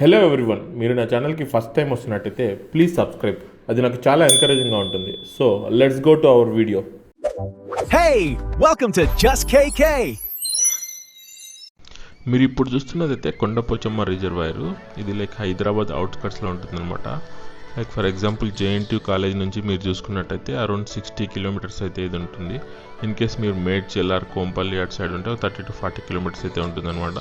Hello everyone, మీరు నా ఛానల్కి ఫస్ట్ టైం వస్తున్నట్టయితే ప్లీజ్ సబ్స్క్రైబ్. అది నాకు చాలా ఎంకరేజింగ్గా ఉంటుంది. So let's go to our video. Hey, welcome to Just KK. మీరు ఇప్పుడు చూస్తున్నదైతే కొండపోచమ్మ రిజర్వాయర్. ఇది లైక్ హైదరాబాద్ అవుట్స్కట్స్లో ఉంటుందన్నమాట. Like for example JNTU college నుంచి మీరు చూసుకున్నట్టయితే అరౌండ్ 60 కిలోమీటర్స్ అయితే ఇది ఉంటుంది. ఇన్ కేస్ మీరు మేడ్చల్ ఆర్ కోంపల్లి అటు సైడ్ ఉంటే 30 to 40 కిలోమీటర్స్ అయితే ఉంటుందన్నమాట.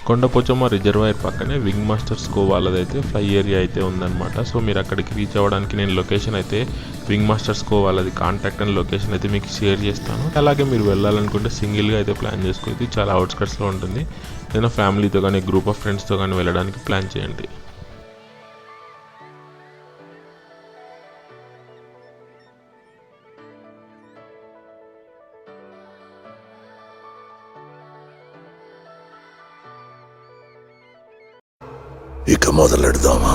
కొండపోచమ్మ రిజర్వాయర్ పక్కనే వింగ్ మాస్టర్స్ కో వాళ్ళదైతే ఫ్లై ఏరియా అయితే ఉందన్నమాట. సో మీరు అక్కడికి రీచ్ అవ్వడానికి నేను లొకేషన్ అయితే వింగ్ మాస్టర్స్ కో వాళ్ళది కాంటాక్ట్ అండ్ లొకేషన్ అయితే మీకు షేర్ చేస్తాను. అలాగే మీరు వెళ్ళాలనుకుంటే సింగిల్గా అయితే ప్లాన్ చేసుకోవచ్చు. చాలా అవుట్స్కట్స్లో ఉంటుంది. ఏదైనా ఫ్యామిలీతో కానీ గ్రూప్ ఆఫ్ ఫ్రెండ్స్తో కానీ వెళ్ళడానికి ప్లాన్ చేయండి. ఇక మొదలెడదామా?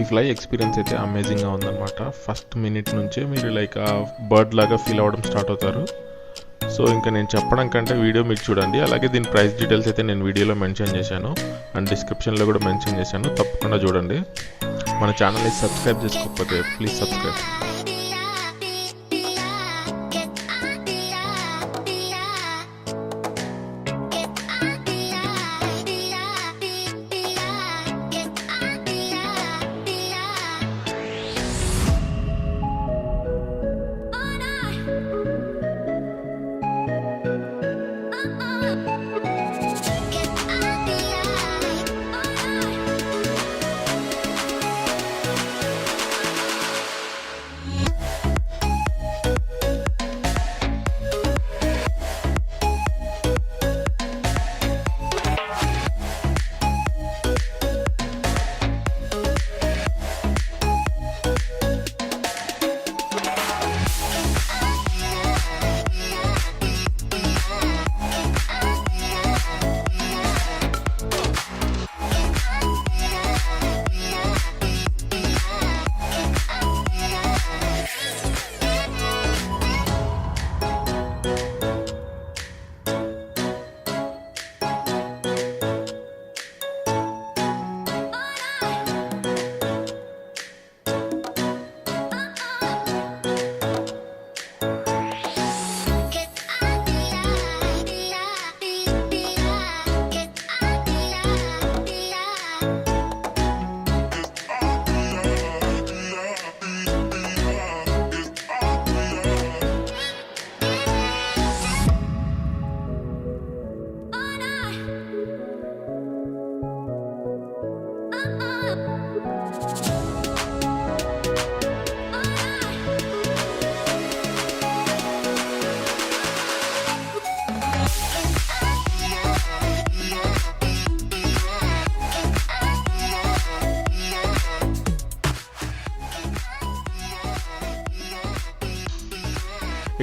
ఈ ఫ్లై ఎక్స్పీరియన్స్ అయితే అమేజింగ్గా ఉందన్నమాట. ఫస్ట్ మినిట్ నుంచే మీరు లైక్ ఆ బర్డ్ లాగా ఫీల్ అవ్వడం స్టార్ట్ అవుతారు. సో ఇంకా నేను చెప్పడం కంటే వీడియో మీరు చూడండి. అలాగే దీని ప్రైస్ డీటెయిల్స్ అయితే నేను వీడియోలో మెన్షన్ చేశాను అండ్ డిస్క్రిప్షన్లో కూడా మెన్షన్ చేశాను. తప్పకుండా చూడండి. మన ఛానల్ని సబ్స్క్రైబ్ చేసుకోకపోతే ప్లీజ్ సబ్స్క్రైబ్.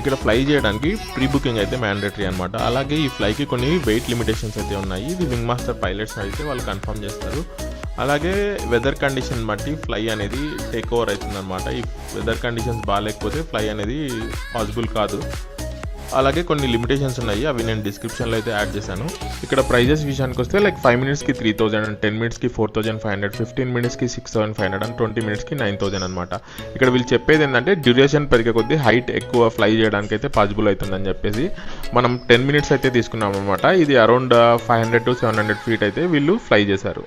ఇక్కడ ఫ్లై చేయడానికి ప్రీ బుకింగ్ అయితే మ్యాండేటరీ అనమాట. అలాగే ఈ ఫ్లైకి కొన్ని వెయిట్ లిమిటేషన్స్ అయితే ఉన్నాయి. ఇది వింగ్ మాస్టర్ పైలట్స్ అయితే వాళ్ళు కన్ఫర్మ్ చేస్తారు. అలాగే వెదర్ కండిషన్ బట్టి ఫ్లై అనేది టేక్ ఓవర్ అవుతుంది అనమాట. ఈ వెదర్ కండిషన్స్ బాగాలేకపోతే ఫ్లై అనేది పాసిబుల్ కాదు. అలాగే కొన్ని లిమిటేషన్స్ ఉన్నాయి, అవి నేను డిస్క్రిప్షన్లో అయితే యాడ్ చేశాను. ఇక్కడ ప్రైజెస్ విషయానికి వస్తే లైక్ 5 మినిట్స్కి 3000 అండ్ 10 మినిట్స్కి 4500, 15 మినిట్స్కి 6500 అండ్ 20 మినిట్స్కి 9000 అనమాట. ఇక్కడ వీళ్ళు చెప్పేది ఏంటంటే డ్యూరేషన్ పెరిగే కొద్దీ హైట్ ఎక్కువ ఫ్లై చేయడానికి అయితే పాసిబుల్ అవుతుందని చెప్పేసి మనం 10 మినిట్స్ అయితే తీసుకున్నాం అనమాట. ఇది అరౌండ్ 500 to 700 ఫీట్ అయితే వీళ్ళు ఫ్లై చేశారు.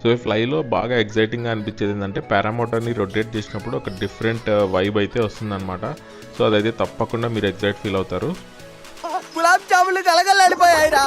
సో ఈ ఫ్లైలో బాగా ఎగ్జైటింగ్గా అనిపించేది ఏంటంటే పారామోటర్ని రొటేట్ చేసినప్పుడు ఒక డిఫరెంట్ వైబ్ అయితే వస్తుందన్నమాట. సో అదైతే తప్పకుండా మీరు ఎగ్జైట్ ఫీల్ అవుతారు. గులాబ్ జాములు కలగలాడిపోయాయిరా.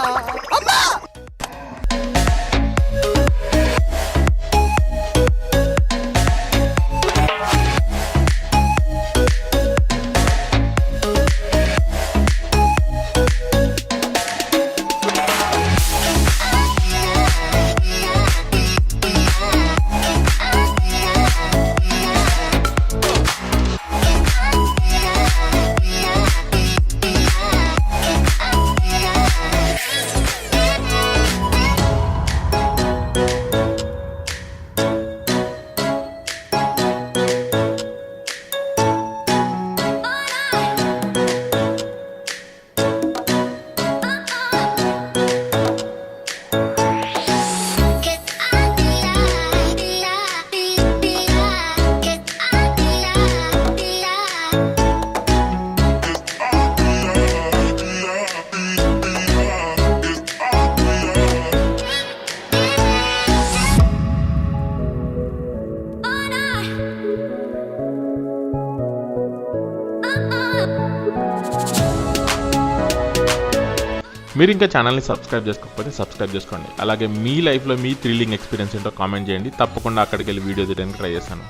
మీరు ఇంకా ఛానల్ని సబ్స్క్రైబ్ చేసుకోకపోతే సబ్స్క్రైబ్ చేసుకోండి. అలాగే మీ లైఫ్లో మీ థ్రిల్లింగ్ ఎక్స్పీరియన్స్ ఏంటో కామెంట్ చేయండి. తప్పకుండా అక్కడికి వెళ్ళి వీడియో తీయడానికి ట్రై చేస్తాను.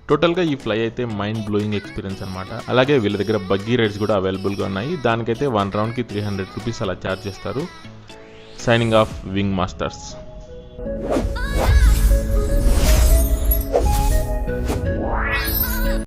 టోటల్గా ఈ ఫ్లై అయితే మైండ్ బ్లోయింగ్ ఎక్స్పీరియన్స్ అనమాట. అలాగే వీళ్ళ దగ్గర బగ్గీ రైడ్స్ కూడా అవైలబుల్గా ఉన్నాయి. దానికైతే 1 రౌండ్కి 300 రూపీస్ అలా ఛార్జ్ చేస్తారు. Signing off wing masters.